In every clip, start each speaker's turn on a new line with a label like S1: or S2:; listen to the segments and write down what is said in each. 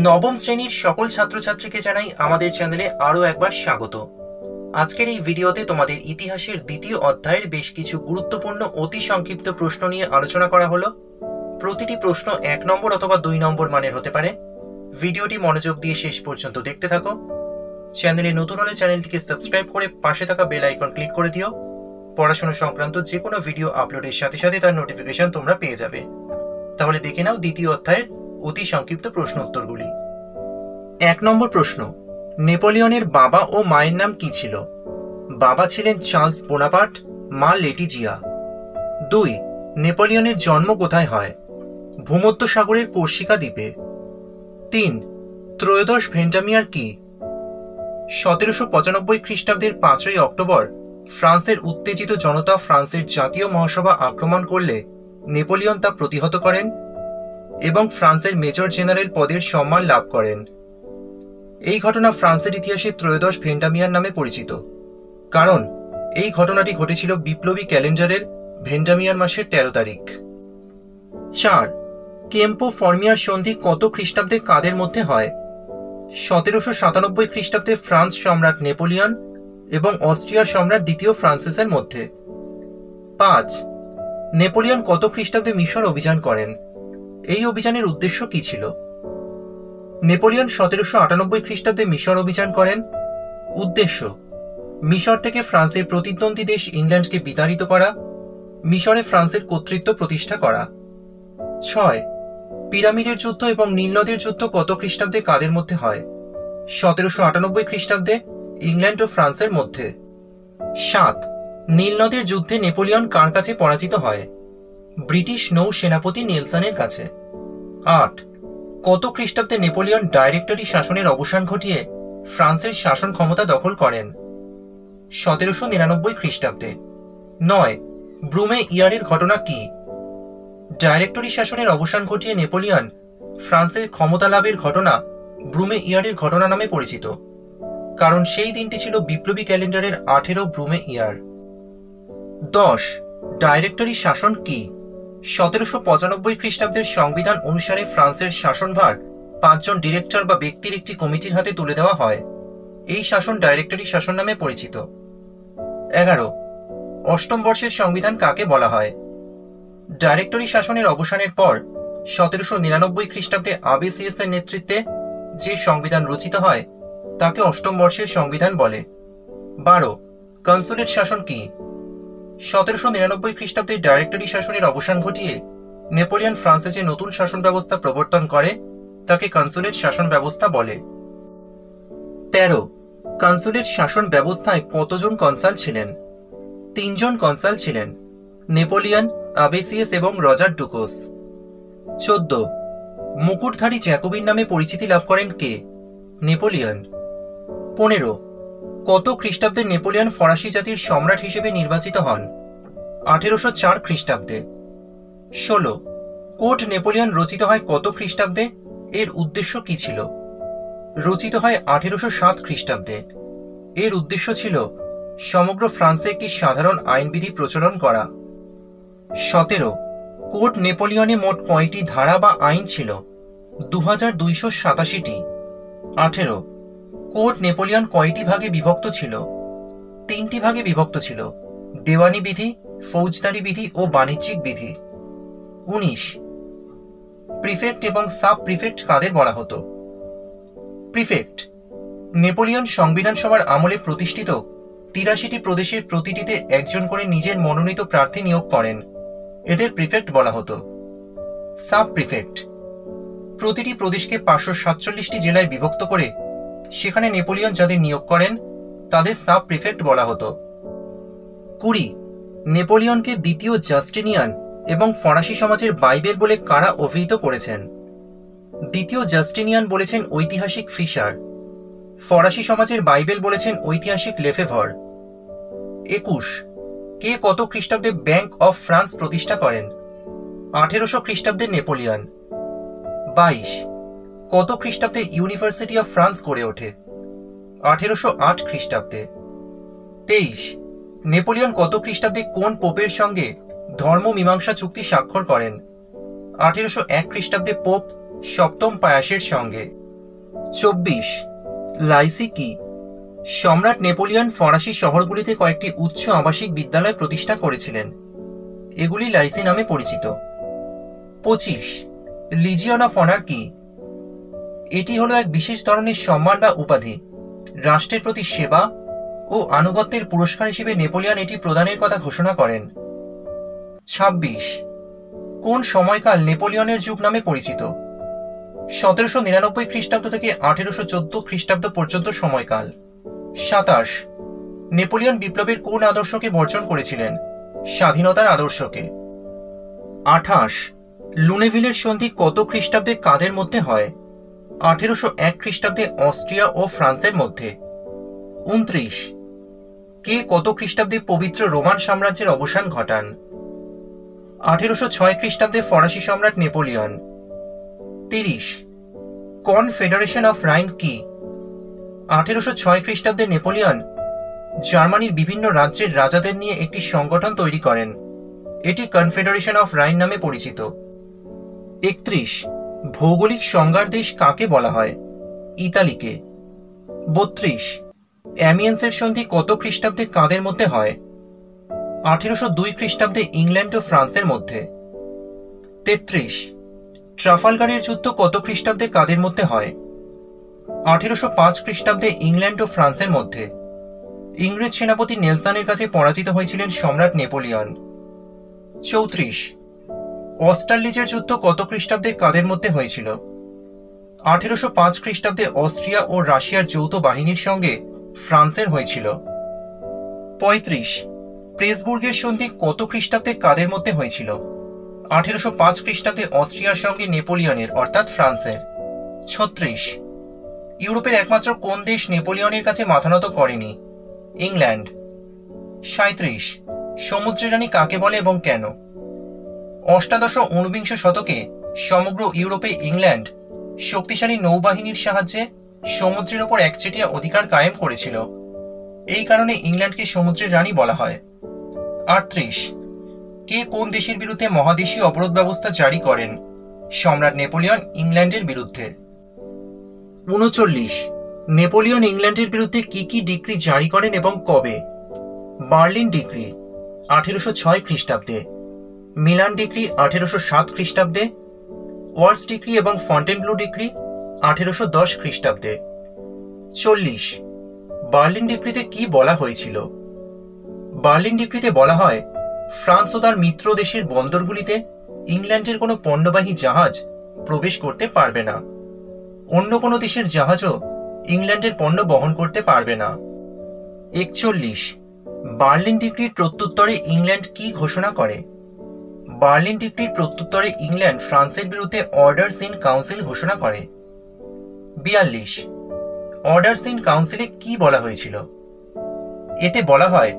S1: নবম শ্রেণীর সকল ছাত্রছাত্রীকে জানাই আমাদের চ্যানেলে আরও একবার স্বাগত। আজকের এই ভিডিওতে তোমাদের ইতিহাসের দ্বিতীয় অধ্যায়ের বেশ কিছু গুরুত্বপূর্ণ অতি সংক্ষিপ্ত প্রশ্ন নিয়ে আলোচনা করা হলো। প্রতিটি প্রশ্ন 1 নম্বর অথবা 2 নম্বর মানের হতে পারে। ভিডিওটি মনোযোগ দিয়ে শেষ পর্যন্ত দেখতে থাকো। চ্যানেলে নতুন হলে চ্যানেলটিকে সাবস্ক্রাইব করে পাশে থাকা বেল আইকন ক্লিক করে দিও। পড়াশোনা সংক্রান্ত যে কোনো ভিডিও আপলোডের সাথে সাথে তার নোটিফিকেশন তোমরা পেয়ে যাবে। তাহলে দেখে নাও দ্বিতীয় অধ্যায়ের অতি সংক্ষিপ্ত প্রশ্ন উত্তরগুলি। 1 নম্বর প্রশ্ন, নেপোলিয়নের বাবা ও মায়ের নাম কি ছিল? বাবা ছিলেন চার্লস বোনাপার্ট, মা লেটিজিয়া। 2. নেপোলিয়নের জন্ম কোথায় হয়? ভূমধ্যসাগরের কর্সিকা দ্বীপে। 3. ত্রয়োদশ ভেন্টামিয়ার কি? 1795 খ্রিস্টাব্দের 5ই অক্টোবর ফ্রান্সের উত্তেজিত জনতা ফ্রান্সের জাতীয় মহাসভা আক্রমণ করলে নেপোলিয়ন তা প্রতিহত করেন এবং ফ্রান্সের মেজর জেনারেল পদের সম্মান লাভ করেন। এই ঘটনা ফ্রান্সের ইতিহাসে ত্রয়োদশ ভেন্টামিয়ার নামে পরিচিত, কারণ এই ঘটনাটি ঘটেছিল বিপ্লবী ক্যালেন্ডারের ভেন্টামিয়ার মাসের 13 তারিখ। 4. কেম্পো ফর্মিয়ার সন্ধি কত খ্রিস্টাব্দে কাদের মধ্যে হয়? 1797 খ্রিস্টাব্দে ফ্রান্স সম্রাট নেপোলিয়ন এবং অস্ট্রিয়ার সম্রাট দ্বিতীয় ফ্রান্সিসের মধ্যে। 5. নেপোলিয়ন কত খ্রিস্টাব্দে মিশর অভিযান করেন? এই অভিযানের উদ্দেশ্য কি ছিল? নেপোলিয়ন 1798 খ্রিস্টাব্দে মিশর অভিযান করেন। উদ্দেশ্য: মিশর থেকে ফ্রান্সের প্রতিদ্বন্দ্বী দেশ ইংল্যান্ডকে বিতাড়িত করা, মিশরে ফ্রান্সের কর্তৃত্ব প্রতিষ্ঠা করা। 6. পিরামিডের যুদ্ধ এবং নীল নদের যুদ্ধ কত খ্রিস্টাব্দে কাদের মধ্যে হয়? 1798 খ্রিস্টাব্দে ইংল্যান্ড ও ফ্রান্সের মধ্যে। 7. নীল নদের যুদ্ধে নেপোলিয়ন কার কাছে পরাজিত হয়? ব্রিটিশ নৌ সেনাপতি নেলসনের কাছে। 8. কত খ্রিস্টাব্দে নেপোলিয়ন ডাইরেক্টরি শাসনের অবসান ঘটিয়ে ফ্রান্সের শাসন ক্ষমতা দখল করেন? 1799 খ্রিস্টাব্দে। 9. ব্রুমে ইয়ারের ঘটনা কি? ডাইরেক্টরি শাসনের অবসান ঘটিয়ে নেপোলিয়ন ফ্রান্সের ক্ষমতা লাভের ঘটনা ব্রুমে ইয়ারের ঘটনা নামে পরিচিত, কারণ সেই দিনটি ছিল বিপ্লবী ক্যালেন্ডারের 18 ব্রুমে ইয়ার। 10. ডাইরেক্টরি শাসন কি? 1795 খ্রিস্টাব্দের সংবিধান অনুসারে ফ্রান্সের শাসনভার 5 জন ডিরেক্টর বা ব্যক্তির একটি কমিটির হাতে তুলে দেওয়া হয়। এই শাসন ডাইরেক্টরি শাসন নামে পরিচিত। 11. অষ্টম বর্ষের সংবিধান কাকে বলা হয়? ডাইরেক্টরি শাসনের অবসানের পর 1799 খ্রিস্টাব্দে আবেসিয়াস এর নেতৃত্বে যে সংবিধান রচিত হয় তাকে অষ্টম বর্ষের সংবিধান বলে। 12. কনসুলেট শাসন কি? 1799 খ্রিস্টাব্দে ডাইরেক্টরি শাসনের অবসান ঘটিয়ে নেপোলিয়ন ফ্রান্সে যে নতুন শাসন ব্যবস্থা প্রবর্তন করে তাকে কনসুলেট শাসন ব্যবস্থা বলে। 13. কনসুলেট শাসন ব্যবস্থায় কতজন কনসাল ছিলেন? 3 জন কনসাল ছিলেন, নেপোলিয়ন, আবেসিয়াস এবং রজার ডুকোস। 14. মুকুটধারী জ্যাকোবিন নামে পরিচিতি লাভ করেন কে? নেপোলিয়ন। 15. কত খ্রিস্টাব্দে নেপোলিয়ন ফরাসি জাতির সম্রাট হিসেবে নির্বাচিত হন? 1804 খ্রিস্টাব্দে। 16. কোড নেপোলিয়ন রচিত হয় কত খ্রিস্টাব্দে? এর উদ্দেশ্য কি ছিল? রচিত হয় 1807 খ্রিস্টাব্দে। এর উদ্দেশ্য ছিল সমগ্র ফ্রান্সে একটি সাধারণ আইনবিধি প্রচলন করা। 17. কোড নেপোলিয়নে মোট কয়টি ধারা বা আইন ছিল? 2287টি। 18. কোড নেপোলিয়ন কয়টি ভাগে বিভক্ত ছিল? 3টি ভাগে বিভক্ত ছিল, দেওয়ানি বিধি, ফৌজদারি বিধি ও বাণিজ্যিক বিধি। 19. প্রিফেক্ট এবং সাব প্রিফেক্ট কাদের বলা হতো? প্রিফেক্ট: নেপোলিয়ন সংবিধান সভার আমলে প্রতিষ্ঠিত 83টি প্রদেশের প্রতিটিতে একজন করে নিজের মনোনীত প্রার্থী নিয়োগ করেন, এদের প্রিফেক্ট বলা হতো। সাব প্রিফেক্ট: প্রতিটি প্রদেশকে 547টি জেলায় বিভক্ত করে সেখানে নেপোলিয়ন যাদের নিয়োগ করেন তাদের সাব প্রিফেক্ট বলা হতো। 20. নেপোলিয়নকে দ্বিতীয় জাস্টিনিয়ান এবং ফরাসি সমাজের বাইবেল বলে কারা অভিহিত করেছেন? দ্বিতীয় জাস্টিনিয়ান বলেছেন ঐতিহাসিক ফিশার, ফরাসি সমাজের বাইবেল বলেছেন ঐতিহাসিক লেফেভর। 21. কে কত খ্রিস্টাব্দে ব্যাংক অফ ফ্রান্স প্রতিষ্ঠা করেন? 1800 খ্রিস্টাব্দে নেপোলিয়ন। 22. কত খ্রিস্টাব্দে ইউনিভার্সিটি অফ ফ্রান্স গড়ে ওঠে? 1808 খ্রিস্টাব্দে। 23. নেপোলিয়ন কত খ্রিস্টাব্দে কোন পোপের সঙ্গে ধর্ম মীমাংসা চুক্তি স্বাক্ষর করেন? 1801 খ্রিস্টাব্দে পোপ সপ্তম পায়াসের সঙ্গে। 24 লাইসি কি? সম্রাট নেপোলিয়ন ফরাসি শহরগুলিতে কয়েকটি উচ্চ আবাসিক বিদ্যালয় প্রতিষ্ঠা করেছিলেন। এগুলি লাইসি নামে পরিচিত। 25 লিজিয়ন অফ অনার কি? এটি হলো এক বিশেষ ধরনের সম্মান বা উপাধি। রাষ্ট্রের প্রতি সেবা ও আনুগত্যের পুরস্কার হিসেবে নেপোলিয়ন এটি প্রদানের কথা ঘোষণা করেন। 26 কোন সময়কাল নেপোলিয়নের যুগ নামে পরিচিত? 1799 খ্রিস্টাব্দ থেকে 1814 খ্রিস্টাব্দ পর্যন্ত সময়কাল। 27 নেপোলিয়ন বিপ্লবের কোন আদর্শকে বর্জন করেছিলেন? স্বাধীনতার আদর্শকে। 28 লুনেভিলের সন্ধি কত খ্রিস্টাব্দে কাদের মধ্যে হয়? 1801 খ্রিস্টাব্দে অস্ট্রিয়া ও ফ্রান্সের মধ্যে। 29 কে কত খ্রিস্টাব্দে পবিত্র রোমান সাম্রাজ্যের অবসান ঘটান? 1806 খ্রিস্টাব্দে ফরাসি সম্রাট নেপোলিয়ন। 30 কনফেডারেশন অফ রাইন কি? 1806 খ্রিস্টাব্দে নেপোলিয়ন জার্মানির বিভিন্ন রাজ্যের রাজাদের নিয়ে একটি সংগঠন তৈরি করেন। এটি কনফেডারেশন অফ রাইন নামে পরিচিত। 31 ভৌগোলিক সংজ্ঞার দেশ কাকে বলা হয়? ইতালিকে। 32 অ্যামিয়েন্সের সন্ধি কত খ্রিস্টাব্দে কাদের মধ্যে হয়? 1802 খ্রিস্টাব্দে ইংল্যান্ড ও ফ্রান্সের মধ্যে। 33 ট্রাফালগারের যুদ্ধ কত খ্রিস্টাব্দে কাদের মধ্যে হয়? 1805 খ্রিস্টাব্দে ইংল্যান্ড ও ফ্রান্সের মধ্যে। ইংরেজ সেনাপতি নেলসনের কাছে পরাজিত হয়েছিলেন সম্রাট নেপোলিয়ন। 34 অস্টারলিচের যুদ্ধ কত খ্রিস্টাব্দে কাদের মধ্যে হয়েছিল? 1805 খ্রিস্টাব্দে অস্ট্রিয়া ও রাশিয়ার যৌথ বাহিনীর সঙ্গে ফ্রান্সের হয়েছিল। 35 প্রেসবুর্গের সন্ধি কত খ্রিস্টাব্দে কাদের মধ্যে হয়েছিল? 1805 খ্রিস্টাব্দে অস্ট্রিয়ার সঙ্গে নেপোলিয়নের অর্থাৎ ফ্রান্সের। 36 ইউরোপের একমাত্র কোন দেশ নেপোলিয়নের কাছে মাথানত করেনি? ইংল্যান্ড। 37 সমুদ্রের রানী কাকে বলে এবং কেন? অষ্টাদশ ও ঊনবিংশ শতকে সমগ্র ইউরোপে ইংল্যান্ড শক্তিশালী নৌবাহিনীর সাহায্যে সমুদ্রের ওপর একচেটিয়া অধিকার কায়েম করেছিল। এই কারণে ইংল্যান্ডকে সমুদ্রের রানী বলা হয়। 38 কে কোন দেশের বিরুদ্ধে মহাদেশীয় অবরোধ ব্যবস্থা জারি করেন? সম্রাট নেপোলিয়ন ইংল্যান্ডের বিরুদ্ধে। 39 নেপোলিয়ন ইংল্যান্ডের বিরুদ্ধে কি কি ডিক্রি জারি করেন এবং কবে? বার্লিন ডিক্রি 1806 খ্রিস্টাব্দে, মিলান ডিক্রি 1807 খ্রিস্টাব্দে, ওয়ার্স ডিক্রি এবং ফন্টেনব্লু ডিক্রি 1810 খ্রিস্টাব্দে। 40 বার্লিন ডিক্রিতে কি বলা হয়েছিল? বার্লিন ডিক্রিতে বলা হয় ফ্রান্স ও তার মিত্র দেশের বন্দরগুলিতে ইংল্যান্ডের কোনো পণ্যবাহী জাহাজ প্রবেশ করতে পারবে না। অন্য কোনো দেশের জাহাজও ইংল্যান্ডের পণ্য বহন করতে পারবে না। 41 বার্লিন ডিক্রির প্রত্যুত্তরে ইংল্যান্ড কি ঘোষণা করে? বার্লিন ডিক্রির প্রত্যুত্তরে ইংল্যান্ড ফ্রান্সের বিরুদ্ধে অর্ডার্স ইন কাউন্সিল ঘোষণা করে। 42 অর্ডার্স ইন কাউন্সিলে কি বলা হয়েছিল? এতে বলা হয়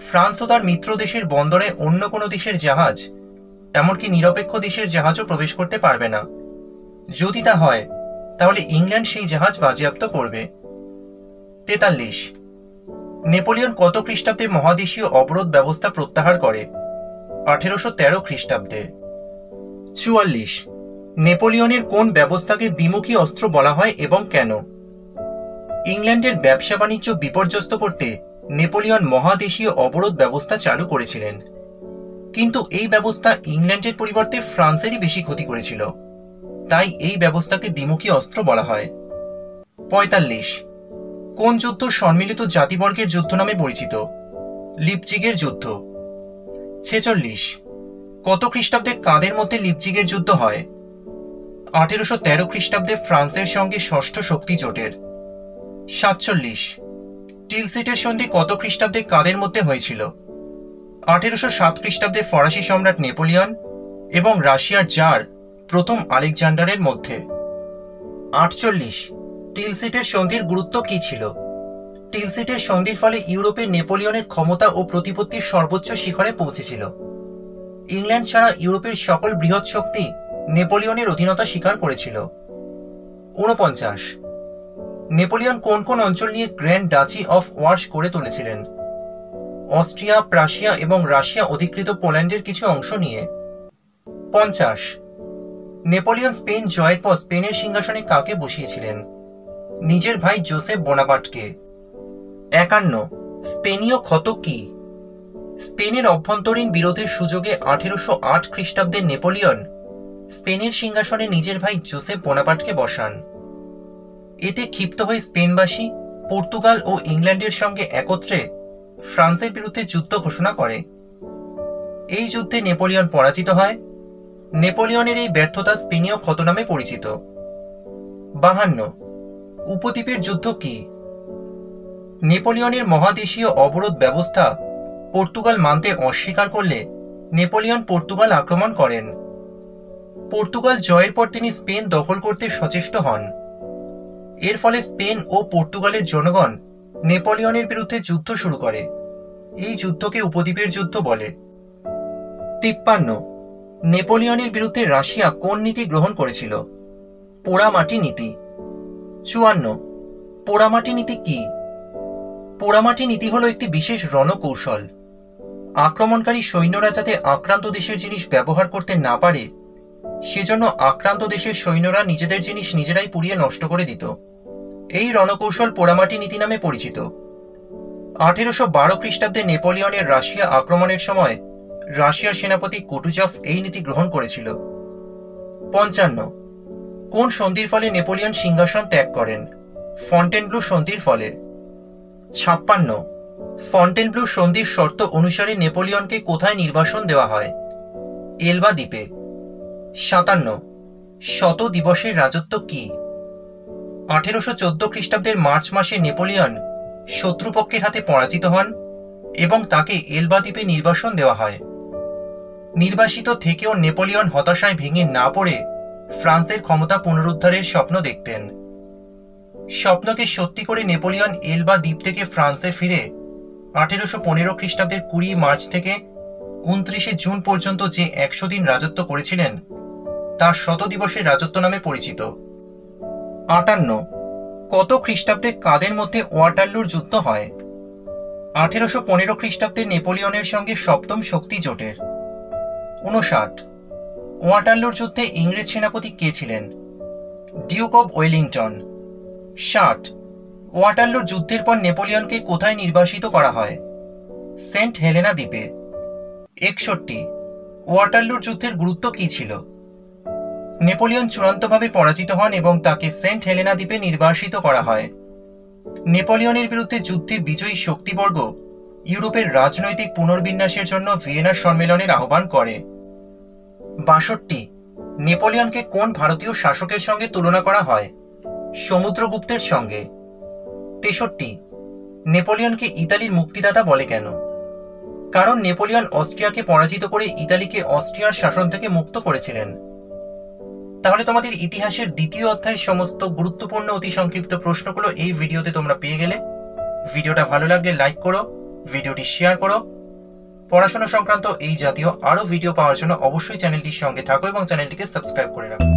S1: ফ্রান্স ও তার মিত্র দেশের বন্দরে অন্য কোনো দেশের জাহাজ, এমনকি নিরপেক্ষ দেশের জাহাজও প্রবেশ করতে পারবে না। যদি তা হয় তাহলে ইংল্যান্ড সেই জাহাজ বাজেয়াপ্ত করবে। 43 নেপোলিয়ন কত খ্রিস্টাব্দে মহাদেশীয় অবরোধ ব্যবস্থা প্রত্যাহার করে? 1813 খ্রিস্টাব্দে। 44 নেপোলিয়নের কোন ব্যবস্থাকে দ্বিমুখী অস্ত্র বলা হয় এবং কেন? ইংল্যান্ডের ব্যবসা বাণিজ্য বিপর্যস্ত করতে নেপোলিয়ন মহাদেশীয় অবরোধ ব্যবস্থা চালু করেছিলেন, কিন্তু এই ব্যবস্থা ইংল্যান্ডের পরিবর্তে ফ্রান্সেরই বেশি ক্ষতি করেছিল, তাই এই ব্যবস্থাকে দ্বিমুখী অস্ত্র বলা হয়। 45 কোন যুদ্ধ সম্মিলিত জাতিবর্গের যুদ্ধ নামে পরিচিত? লিপজিগের যুদ্ধ। 46 কত খ্রিস্টাব্দে কাদের মধ্যে লিপজিগের যুদ্ধ হয়? 1813 খ্রিস্টাব্দে ফ্রান্সের সঙ্গে ষষ্ঠ শক্তি জোটের। 47 টিলসিটের সন্ধি কত খ্রিস্টাব্দে কাদের মধ্যে হয়েছিল? 1807 খ্রিস্টাব্দে ফরাসি সম্রাট নেপোলিয়ন এবং রাশিয়ার জার প্রথম আলেকজান্ডারের মধ্যে। 48 টিলসিটের সন্ধির গুরুত্ব কি ছিল? টিলসিটের সন্ধির ফলে ইউরোপে নেপোলিয়নের ক্ষমতা ও প্রতিপত্তির সর্বোচ্চ শিখরে পৌঁছেছিল। ইংল্যান্ড ছাড়া ইউরোপের সকল বৃহৎ শক্তি নেপোলিয়নের অধীনতা স্বীকার করেছিল। 49 নেপোলিয়ন কোন কোন অঞ্চল নিয়ে গ্র্যান্ড ডাচি অফ ওয়ার্স করে তুলেছিলেন? অস্ট্রিয়া, প্রাশিয়া এবং রাশিয়া অধিকৃত পোল্যান্ডের কিছু অংশ নিয়ে। 50 নেপোলিয়ন স্পেন জয়ের পর স্পেনের সিংহাসনে কাকে বসিয়েছিলেন? নিজের ভাই জোসেফ বোনাপার্টকে। 51 স্পেনীয় ক্ষত কি? স্পেনের অভ্যন্তরীণ বিরোধের সুযোগে 1808 খ্রিস্টাব্দে নেপোলিয়ন স্পেনের সিংহাসনে নিজের ভাই জোসেফ বোনাপার্টকে বসান। এতে ক্ষিপ্ত হয়ে স্পেনবাসী পর্তুগাল ও ইংল্যান্ডের সঙ্গে একত্রে ফ্রান্সের বিরুদ্ধে যুদ্ধ ঘোষণা করে। এই যুদ্ধে নেপোলিয়ন পরাজিত হয়। নেপোলিয়নের এই ব্যর্থতা স্পেনীয় ক্ষত নামে পরিচিত। 52 উপদ্বীপের যুদ্ধ কি? নেপোলিয়নের মহাদেশীয় অবরোধ ব্যবস্থা পর্তুগাল মানতে অস্বীকার করলে নেপোলিয়ন পর্তুগাল আক্রমণ করেন। পর্তুগাল জয়ের পর তিনি স্পেন দখল করতে সচেষ্ট হন। এর ফলে স্পেন ও পর্তুগালের জনগণ নেপোলিয়নের বিরুদ্ধে যুদ্ধ শুরু করে। এই যুদ্ধকে উপদ্বীপের যুদ্ধ বলে। 53 নেপোলিয়নের বিরুদ্ধে রাশিয়া কোন নীতি গ্রহণ করেছিল? পোড়ামাটি নীতি। 54 পোড়ামাটি নীতি কি? পোড়ামাটি নীতি হলো একটি বিশেষ রণকৌশল। আক্রমণকারী সৈন্যরা যাতে আক্রান্ত দেশের জিনিস ব্যবহার করতে না পারে সেজন্য আক্রান্ত দেশের সৈন্যরা নিজেদের জিনিস নিজেরাই পুড়িয়ে নষ্ট করে দিত। এই রণকৌশল পোড়ামাটি নীতি নামে পরিচিত। 1812 খ্রিস্টাব্দে নেপোলিয়নের রাশিয়া আক্রমণের সময় রাশিয়ার সেনাপতি কুটুজভ এই নীতি গ্রহণ করেছিল। 55 কোন সন্ধির ফলে নেপোলিয়ন সিংহাসন ত্যাগ করেন? ফন্টেনব্লু সন্ধির ফলে। 56 ফন্টেনব্লু সন্ধির শর্ত অনুসারে নেপোলিয়নকে কোথায় নির্বাসন দেওয়া হয়? এলবা দ্বীপে। 57 শত দিবসের রাজত্ব কি? 1814 খ্রিস্টাব্দের মার্চ মাসে নেপোলিয়ন শত্রুপক্ষের হাতে পরাজিত হন এবং তাকে এলবা দ্বীপে নির্বাসন দেওয়া হয়। নির্বাসিত থেকেও নেপোলিয়ন হতাশায় ভেঙে না পড়ে ফ্রান্সের ক্ষমতা পুনরুদ্ধারের স্বপ্ন দেখতেন। স্বপ্নকে সত্যি করে নেপোলিয়ন এলবা দ্বীপ থেকে ফ্রান্সে ফিরে 1815 খ্রিস্টাব্দের 20 মার্চ থেকে 29 জুন পর্যন্ত যে 100 দিন রাজত্ব করেছিলেন তা শত দিবসের রাজত্ব নামে পরিচিত। 58 কত খ্রিস্টাব্দে কাদের মধ্যে ওয়াটারলুর যুদ্ধ হয়? 1815 খ্রিস্টাব্দে নেপোলিয়নের সঙ্গে সপ্তম শক্তি জোটের। 59 ওয়াটারলুর যুদ্ধে ইংরেজ সেনাপতি কে ছিলেন? Duke of Wellington. 60 ওয়াটারলুর যুদ্ধের পর নেপোলিয়নকে কোথায় নির্বাসিত করা হয়? সেন্ট হেলেনা দ্বীপে। 61 ওয়াটারলুর যুদ্ধের গুরুত্ব কি ছিল? নেপোলিয়ন চূড়ান্তভাবে পরাজিত হন এবং তাকে সেন্ট হেলেনা দ্বীপে নির্বাসিত করা হয়। নেপোলিয়নের বিরুদ্ধে যুদ্ধে বিজয়ী শক্তিবর্গ ইউরোপের রাজনৈতিক পুনর্বিন্যাসের জন্য ভিয়েনা সম্মেলনের আহ্বান করে। 62 নেপোলিয়নকে কোন ভারতীয় শাসকের সঙ্গে তুলনা করা হয়? সমুদ্রগুপ্তের সঙ্গে। 63 নেপোলিয়নকে ইতালির মুক্তিদাতা বলে কেন? কারণ নেপোলিয়ন অস্ট্রিয়াকে পরাজিত করে ইতালিকে অস্ট্রিয়ার শাসন থেকে মুক্ত করেছিলেন। তাহলে তোমাদের ইতিহাসের দ্বিতীয় অধ্যায়ের সমস্ত গুরুত্বপূর্ণ অতি সংক্ষিপ্ত প্রশ্নগুলো এই ভিডিওতে তোমরা পেয়ে গেলে। ভিডিওটা ভালো লাগলে লাইক করো, ভিডিওটি শেয়ার করো। পড়াশোনা সংক্রান্ত এই জাতীয় আরো ভিডিও পাওয়ার জন্য অবশ্যই চ্যানেলটির সঙ্গে থাকো এবং চ্যানেলটিকে সাবস্ক্রাইব করে রাখো।